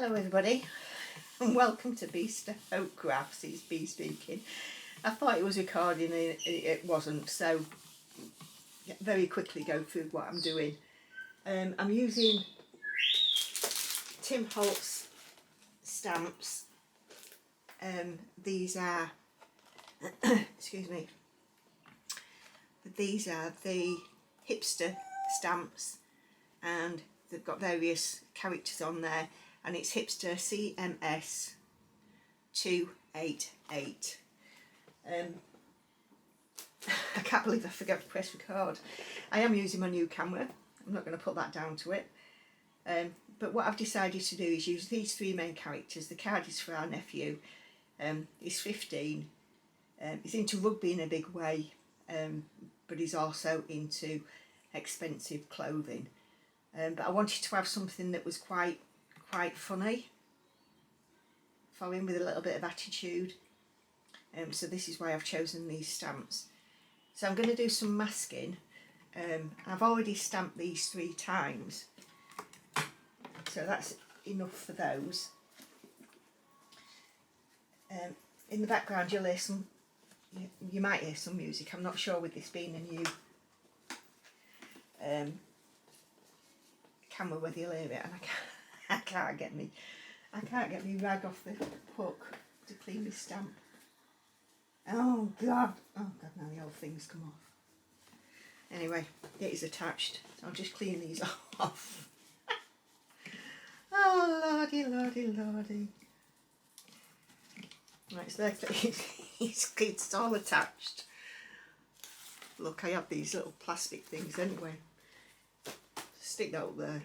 Hello everybody and welcome to Hipster Hope Crafts. It's Bee speaking. I thought it was recording and it wasn't, so very quickly go through what I'm doing. I'm using Tim Holtz stamps. These are excuse me, these are the Hipster stamps and they've got various characters on there, and it's Hipster CMS 288. I can't believe I forgot to press record. I am using my new camera. I'm not going to put that down to it. But what I've decided to do is use these three main characters. The card is for our nephew. He's 15. He's into rugby in a big way, but he's also into expensive clothing. But I wanted to have something that was quite funny for him, with a little bit of attitude. So this is why I've chosen these stamps. So I'm going to do some masking. I've already stamped these 3 times, so that's enough for those. In the background you'll hear some, you might hear some music. I'm not sure with this being a new camera whether you'll hear it, and I can't get me rag off the hook to clean this stamp. Oh god, now the old things come off. Anyway, it is attached, so I'll just clean these off. Oh lordy. Right, so there, it's all attached. Look, I have these little plastic things anyway. Stick that up there.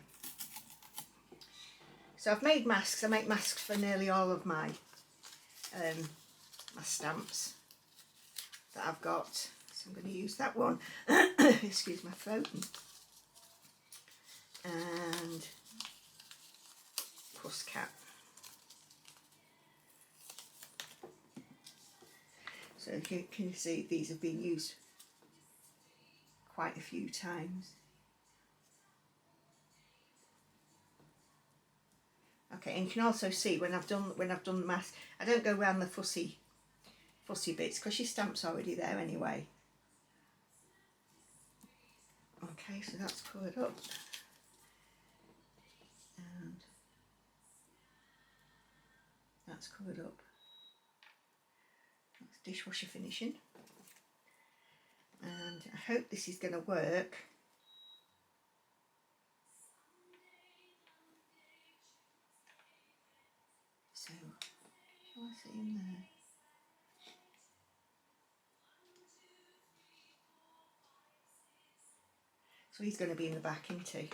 So I've made masks. I make masks for nearly all of my stamps that I've got. So I'm going to use that one. Excuse my throat. And Puss Cat. So can you see these have been used quite a few times. Okay, and you can also see when I've done the mask, I don't go around the fussy bits because your stamp's already there anyway. Okay, so that's covered up, and that's covered up. That's dishwasher finishing, and I hope this is going to work. So, shall I sit in there? So he's going to be in the back, isn't he?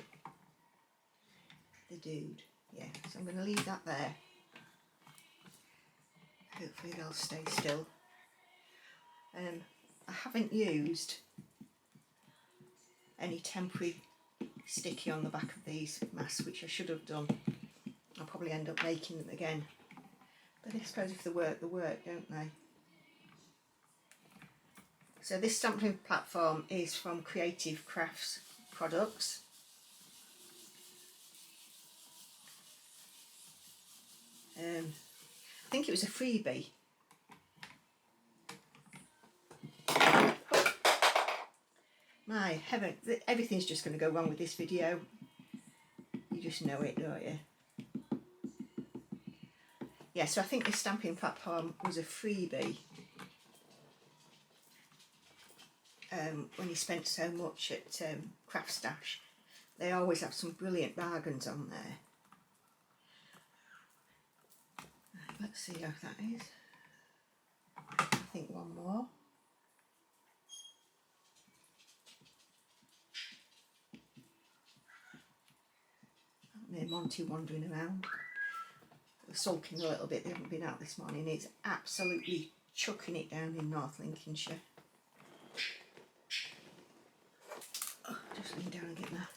The dude. Yeah, so I'm going to leave that there. Hopefully they'll stay still. I haven't used any temporary sticky on the back of these masks, which I should have done. I'll probably end up making them again. But I suppose if they work, don't they? So this stamping platform is from Creative Crafts Products. I think it was a freebie. My heaven, everything's just going to go wrong with this video. You just know it, don't you? Yeah, so I think this stamping platform was a freebie. When you spent so much at Craft Stash, they always have some brilliant bargains on there. Right, let's see how that is. I think one more. Near Monty wandering around. They're sulking a little bit. They haven't been out this morning. It's absolutely chucking it down in North Lincolnshire. Oh, just lean down and get that.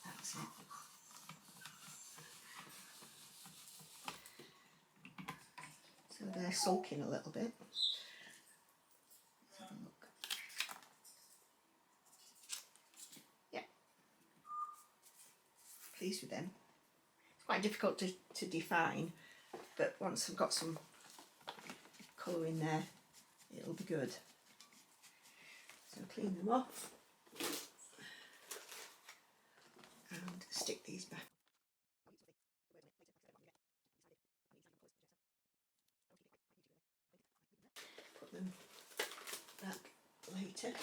That's it. So they're sulking a little bit. Let's have a look. Yeah. Pleased with them. quite difficult to define, but once I've got some colour in there, it'll be good. So clean them off and stick these back. Put them back later.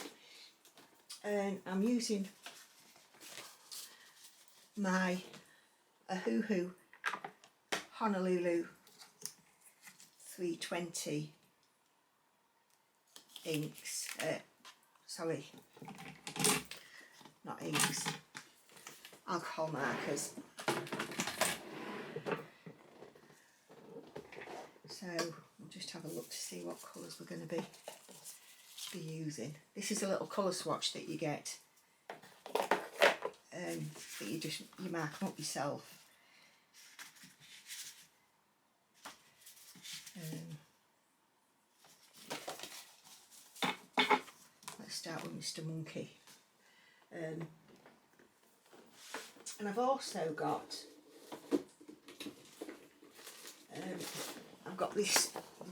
And I'm using my Ahuhu Honolulu 320 inks, sorry, not inks, alcohol markers. So we'll just have a look to see what colours we're going to be using. This is a little colour swatch that you get, that you mark them up yourself. Let's start with Mr. Monkey. And I've also got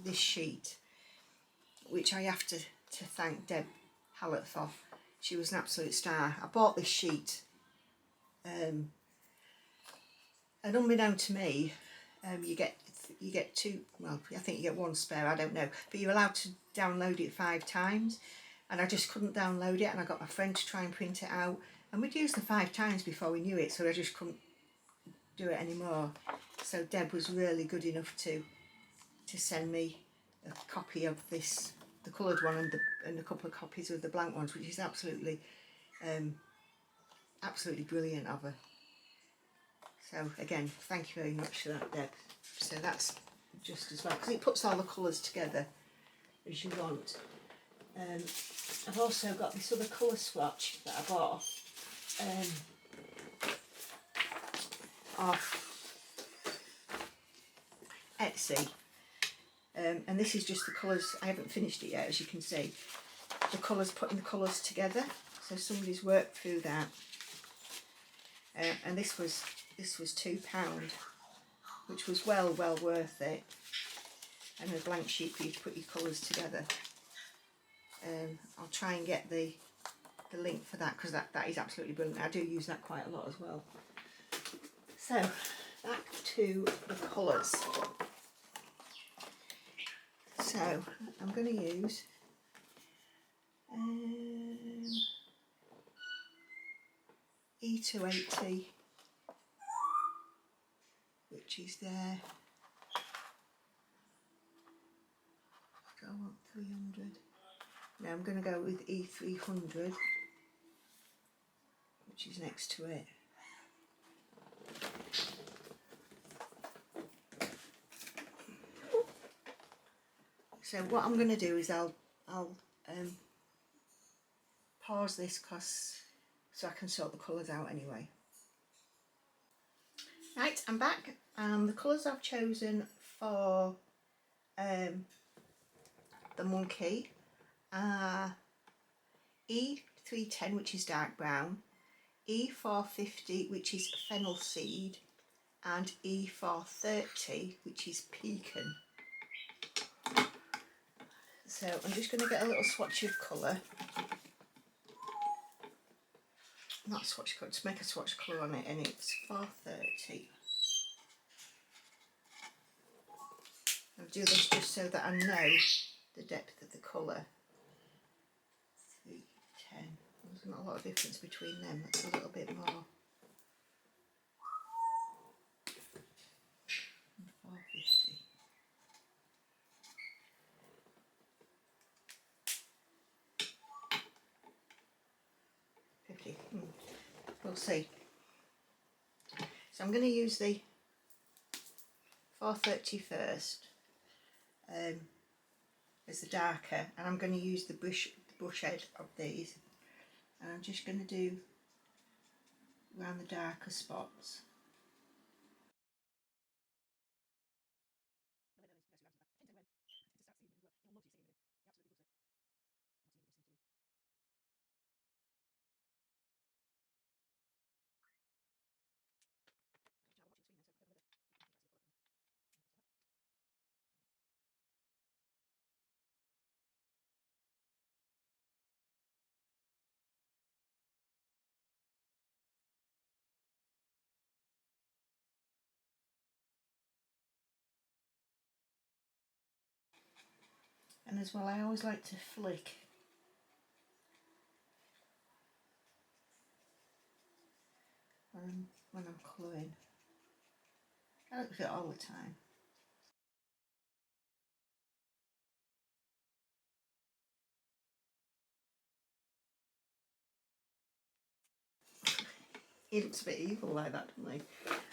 this sheet, which I have to thank Deb Hallett for. She was an absolute star. I bought this sheet, and unbeknown to me, you get two, well, I think you get one spare, I don't know, but you're allowed to download it 5 times, and I just couldn't download it, and I got my friend to try and print it out, and we'd used the 5 times before we knew it, so I just couldn't do it anymore. So Deb was really good enough to send me a copy of this, the coloured one, and a couple of copies of the blank ones, which is absolutely brilliant of her. So again, thank you very much for that, Deb. So that's just as well, because it puts all the colours together as you want. I've also got this other colour swatch that I bought off Etsy. And this is just the colours. I haven't finished it yet, as you can see. The colours, putting the colours together. So somebody's worked through that. And this was £2, which was well worth it. And a blank sheet for you to put your colours together. I'll try and get the link for that, because that is absolutely brilliant. I do use that quite a lot as well. So back to the colours. So I'm going to use E280, which is there. I want 300. Now I'm going to go with E300, which is next to it. So what I'm going to do is I'll pause this so I can sort the colours out anyway. Right, I'm back. The colours I've chosen for the monkey are E310, which is dark brown, E450, which is fennel seed, and E430, which is pecan. So I'm just going to get a little swatch of colour. Not a swatch colour, to make a swatch colour on it, and it's 430. I'll do this just so that I know the depth of the colour. 310. There's not a lot of difference between them, that's a little bit more. 450. We'll see. So I'm going to use the 430 first as the darker, and I'm going to use the brush head of these, and I'm just going to do around the darker spots. And as well, I always like to flick when I'm colouring. I don't do it all the time. He looks a bit evil like that, doesn't he?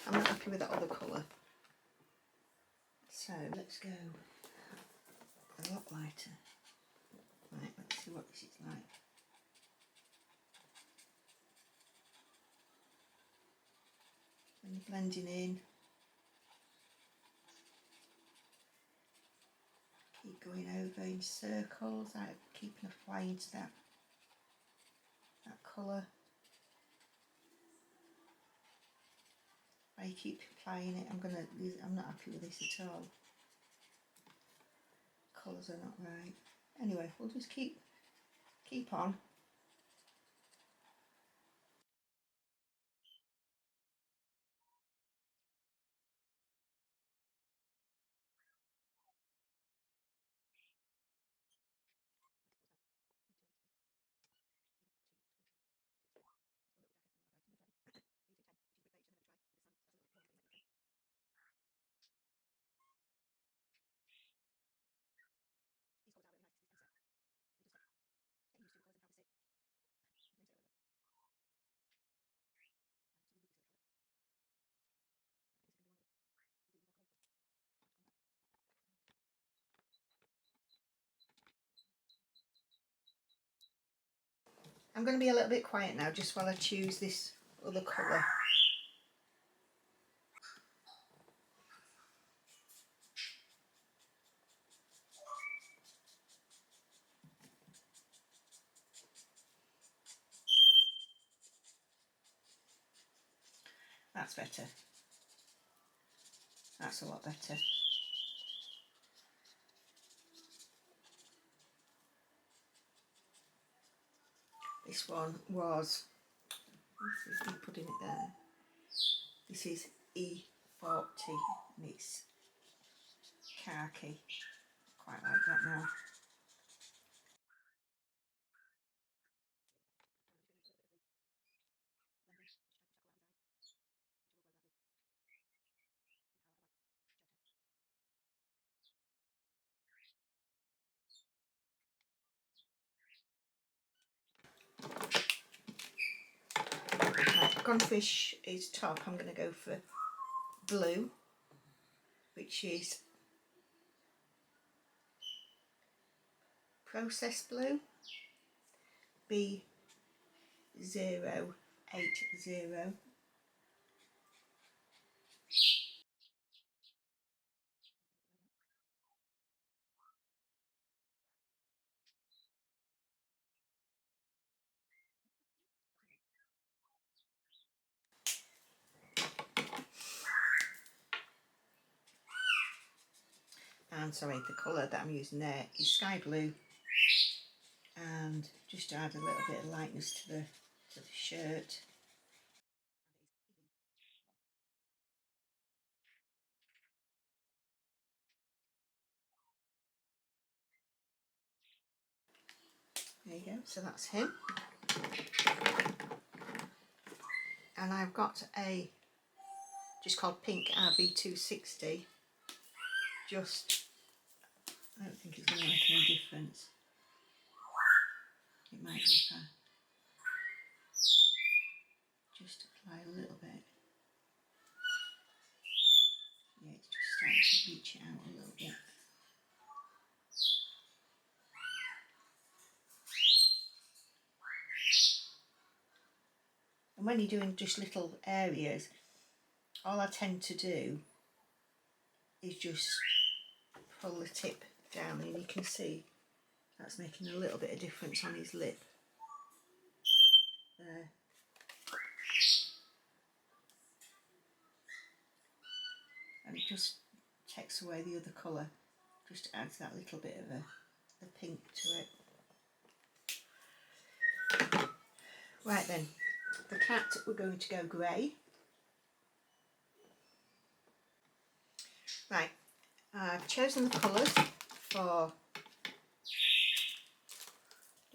I'm not happy with that other colour. So let's go a lot lighter. Right, let's see what this is like. When you're blending in, keep going over in circles, I keep applying to that colour. I keep applying it. I'm not happy with this at all. Colours are not right. Anyway, we'll just keep on. I'm going to be a little bit quiet now just while I choose this other colour. That's better. That's a lot better. This one was, let's see, putting it there. This is E40 and it's khaki. Quite like that now. Right, Gunfish is top. I'm going to go for blue, which is Process Blue B080. And sorry, the colour that I'm using there is Sky Blue, and just to add a little bit of lightness to the shirt. There you go, so that's him. And I've got a just called Pink RV260. Just, I don't think it's going to make any difference. It might be if I just apply a little bit. Yeah, it's just starting to reach it out a little bit. And when you're doing just little areas, all I tend to do is just pull the tip down, and you can see that's making a little bit of difference on his lip there. And it just takes away the other colour, just adds that little bit of the pink to it. Right then, the cat, we're going to go grey. Right, I've chosen the colours for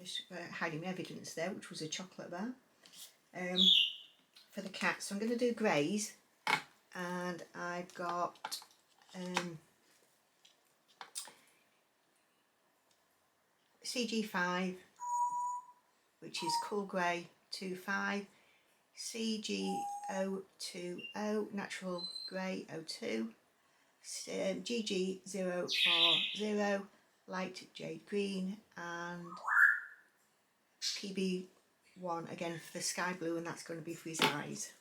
just hiding my evidence there, which was a chocolate bar. For the cat, so I'm going to do greys, and I've got CG5, which is Cool Grey 25, CG020 Natural Grey 02, GG040 Light Jade Green, and PB1 again for the sky blue, and that's going to be for his eyes.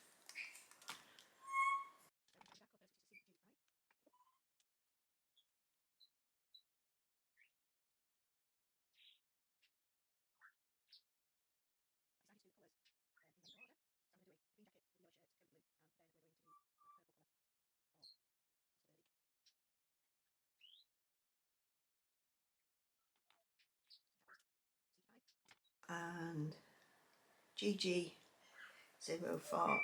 And GG040.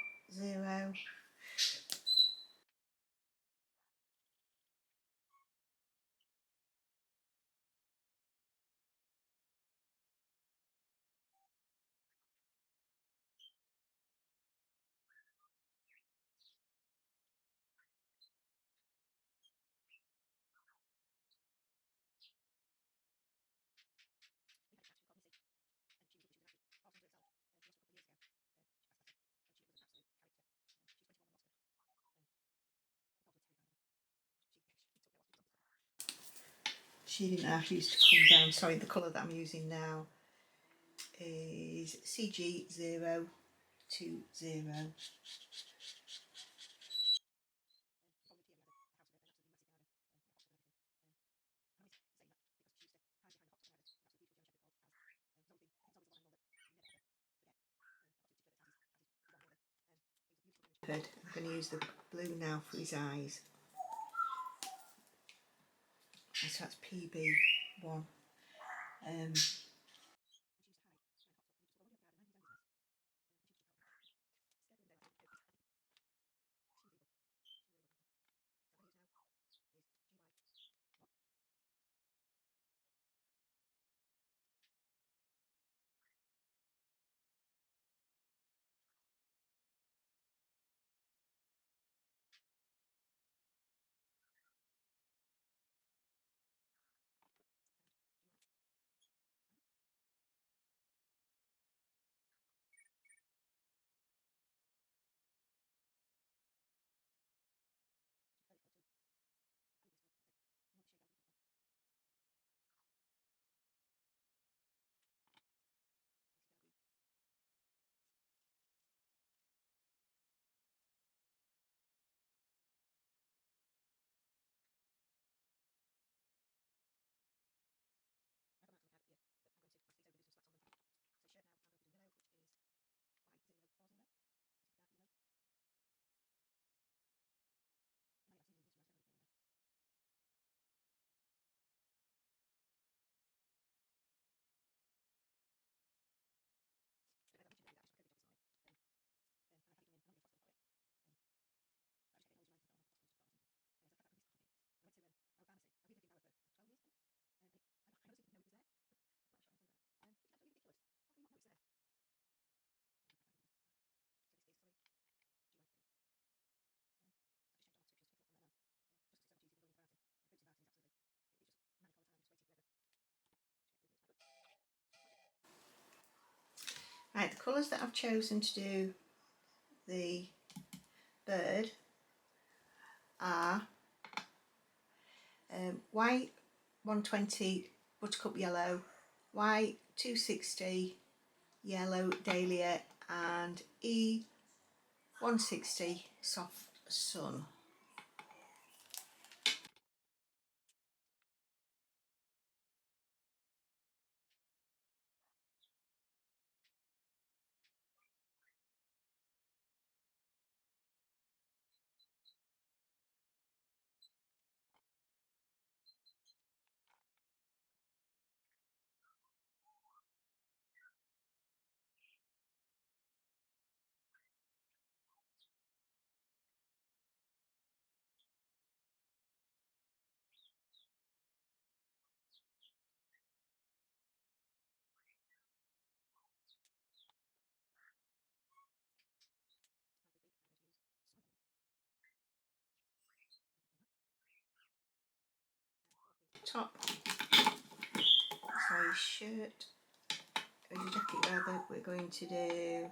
She didn't know she used to come down. Sorry, the colour that I'm using now is CG020. I'm going to use the blue now for his eyes. And so that's PB1. Right, the colours that I've chosen to do the bird are white 120 buttercup yellow, white 260 yellow dahlia, and E 160 soft sun. top, size shirt, or your jacket rather. We're going to do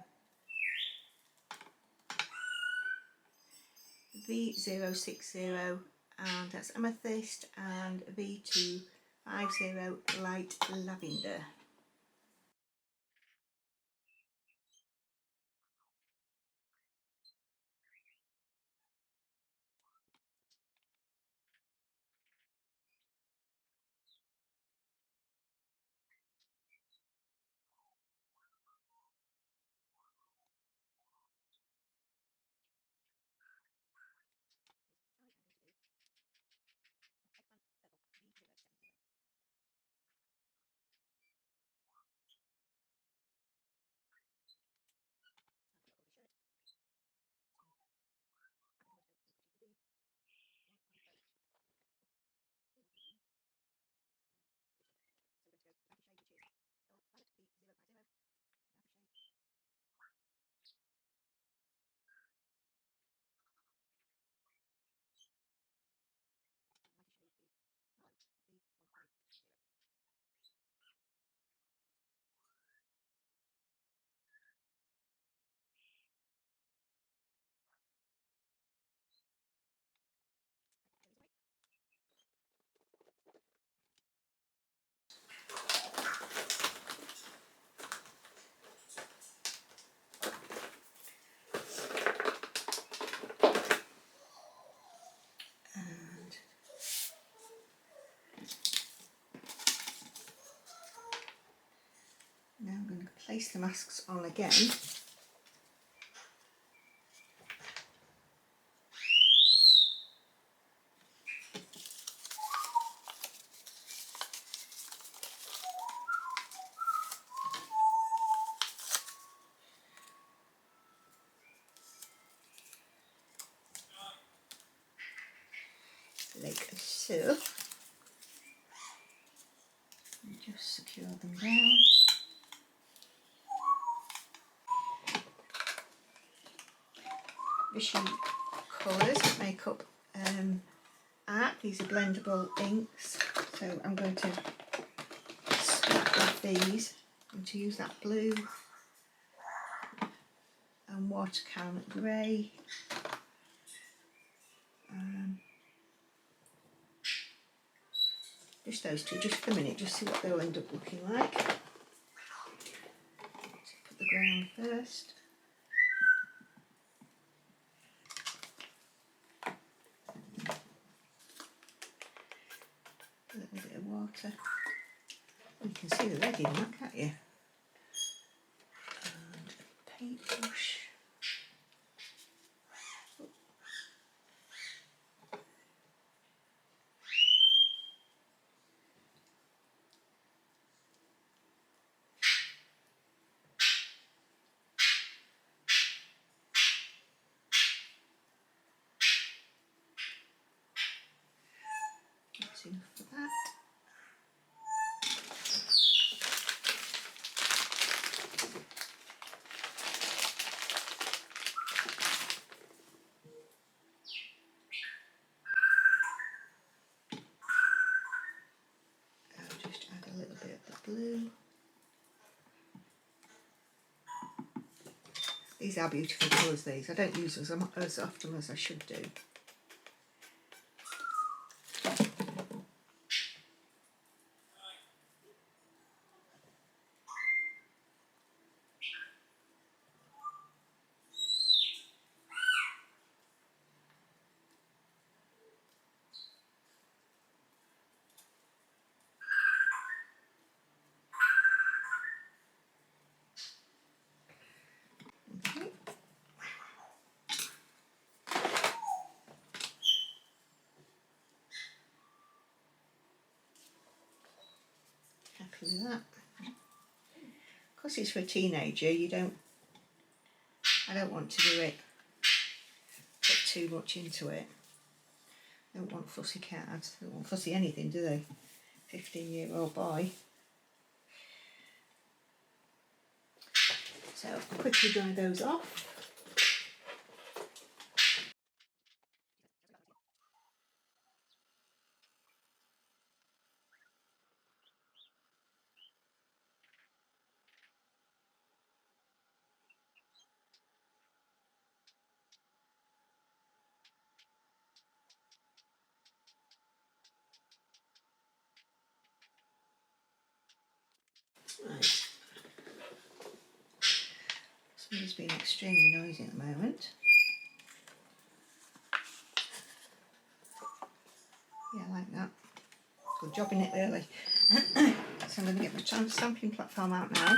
V060, and that's amethyst, and V250 light lavender. Now I'm going to place the masks on again. Like so. And just secure them down. Vichy colours make up art. These are blendable inks, so I'm going to start with these. I'm going to use that blue and watercolour grey. Just those two, just for a minute, just see what they'll end up looking like. So put the grey on first. A little bit of water. You can see the red in that, can't you? And a paintbrush. That's enough for that. I'll just add a little bit of the blue. These are beautiful colours, these. I don't use them as often as I should do. Okay. Happy with that. Because it's for a teenager, I don't want to do it, put too much into it. Don't want fussy cards, don't want fussy anything, do they? 15-year-old boy. So I'll quickly dry those off. Right. Somebody's being extremely noisy at the moment. Yeah, I like that. Good job in it early. So I'm going to get my stamping platform out now.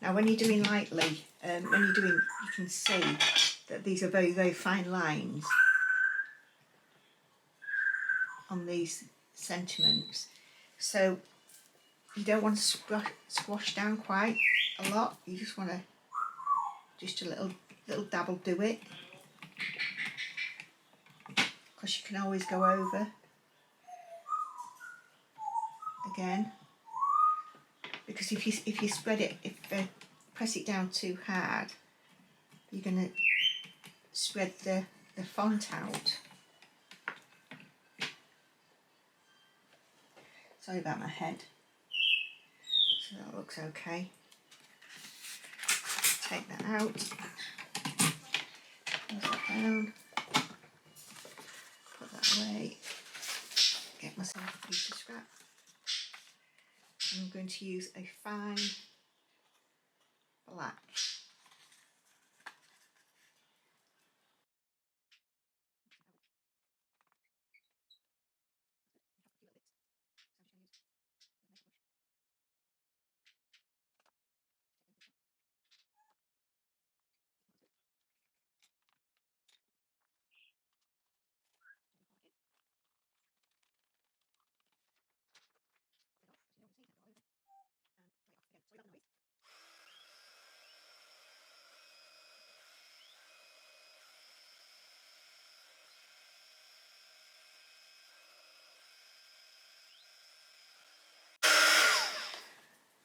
Now when you're doing lightly, you can see that these are very, very fine lines on these sentiments. So you don't want to squash down quite a lot. You just want to, just a little dabble do it. Because you can always go over again. Because if you spread it, press it down too hard, you're going to spread the font out. Sorry about my head. So that looks okay. Take that out. Close that down. Put that away. Get myself a piece of scrap. I'm going to use a fine black.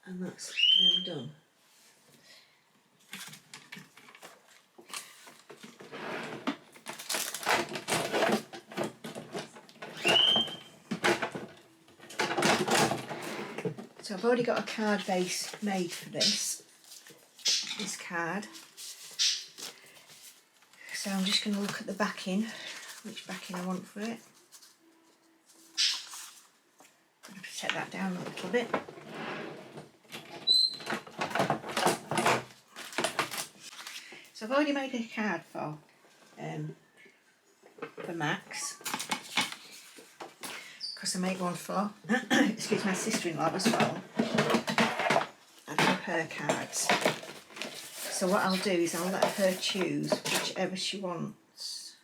And that's then done. So I've already got a card base made for this card. So I'm just going to look at the backing, which backing I want for it. I'm going to set that down a little bit. So I've already made a card for Max, because I made one for excuse my sister-in-law as well, and for her cards. So what I'll do is I'll let her choose whichever she wants.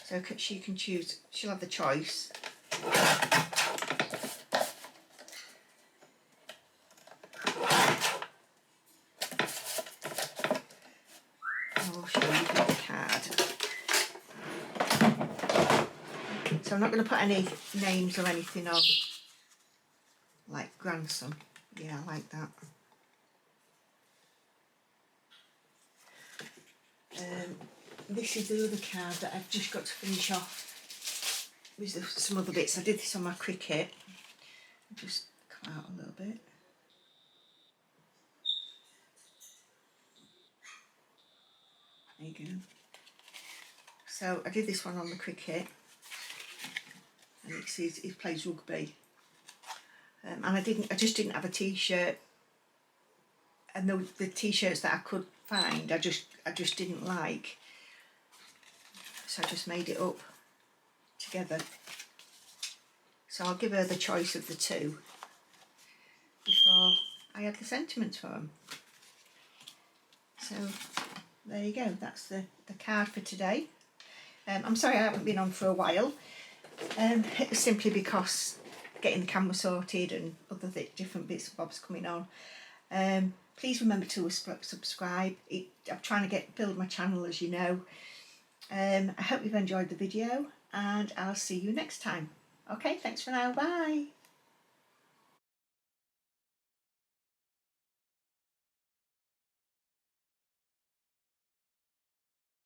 So she can choose, she'll have the choice. I'll show you the card. So I'm not going to put any names or anything on, like grandson. Yeah, I like that. This is the other card that I've just got to finish off with some other bits. I did this on my Cricut. I'll just cut out a little bit. There you go. So I did this one on the Cricut, and it says he plays rugby. And I just didn't have a t-shirt, and the t-shirts that I could find, I just didn't like. So I just made it up together. So I'll give her the choice of the two before I had the sentiments for them. So there you go, that's the card for today. I'm sorry I haven't been on for a while. It was simply because getting the camera sorted and other different bits and bobs coming on. Please remember to subscribe. I'm trying to build my channel, as you know. I hope you've enjoyed the video, and I'll see you next time. Okay, thanks for now, bye.